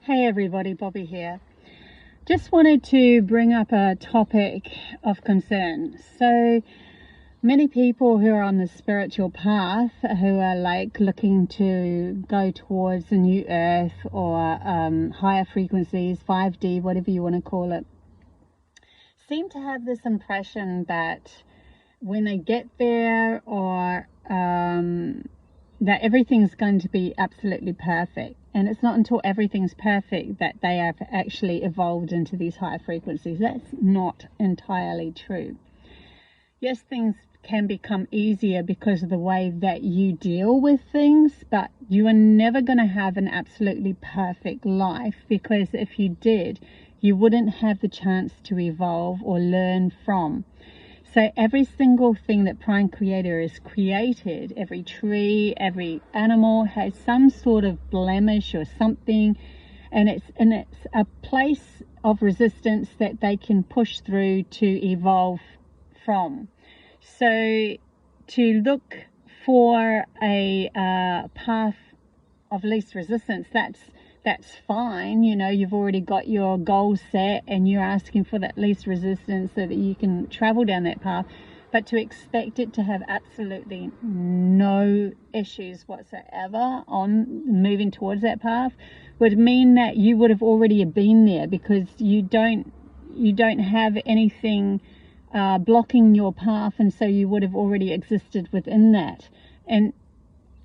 Hey everybody, Bobby here. Just wanted to bring up a topic of concern. So many people who are on the spiritual path, who are like looking to go towards a new earth or higher frequencies, 5D, whatever you want to call it, seem to have this impression that when they get there or that everything's going to be absolutely perfect. And it's not until everything's perfect that they have actually evolved into these higher frequencies. That's not entirely true. Yes, things can become easier because of the way that you deal with things, but you are never going to have an absolutely perfect life, because if you did, you wouldn't have the chance to evolve or learn from. So every single thing that Prime Creator has created, every tree, every animal has some sort of blemish or something, and it's a place of resistance that they can push through to evolve from. So to look for a path of least resistance, that's fine. You know, you've already got your goals set and you're asking for that least resistance so that you can travel down that path. But to expect it to have absolutely no issues whatsoever on moving towards that path would mean that you would have already been there, because you don't have anything blocking your path, and so you would have already existed within that.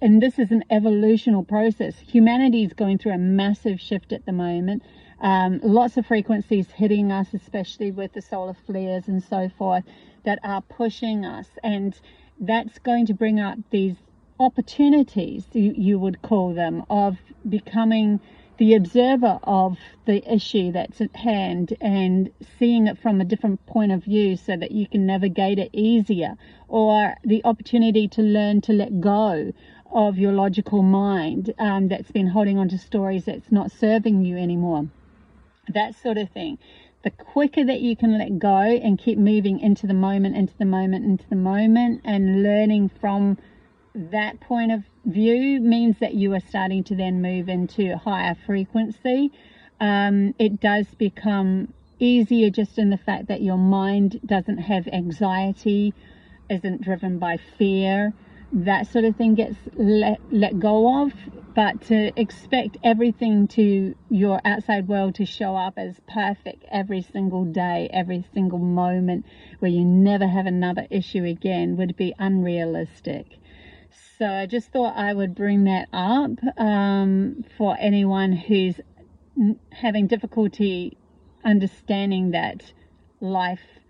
And this is an evolutional process. Humanity is going through a massive shift at the moment. Lots of frequencies hitting us, especially with the solar flares and so forth, that are pushing us. And that's going to bring up these opportunities, you would call them, of becoming the observer of the issue that's at hand and seeing it from a different point of view so that you can navigate it easier, or the opportunity to learn to let go of your logical mind that's been holding on to stories that's not serving you anymore. That sort of thing. The quicker that you can let go and keep moving into the moment, and learning from that point of view, means that you are starting to then move into higher frequency. It does become easier just in the fact that your mind doesn't have anxiety, isn't driven by fear. That sort of thing gets let go of. But to expect everything to your outside world to show up as perfect every single day, every single moment, where you never have another issue again, would be unrealistic. So I just thought I would bring that up for anyone who's having difficulty understanding that life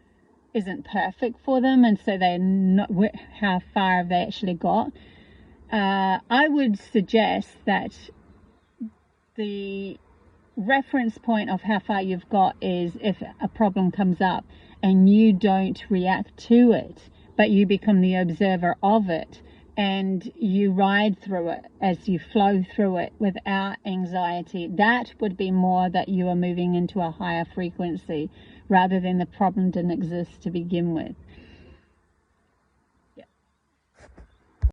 isn't perfect for them, and so they're not, how far have they actually got. I would suggest that the reference point of how far you've got is if a problem comes up and you don't react to it, but you become the observer of it, and you ride through it as you flow through it without anxiety. That would be more that you are moving into a higher frequency, rather than the problem didn't exist to begin with.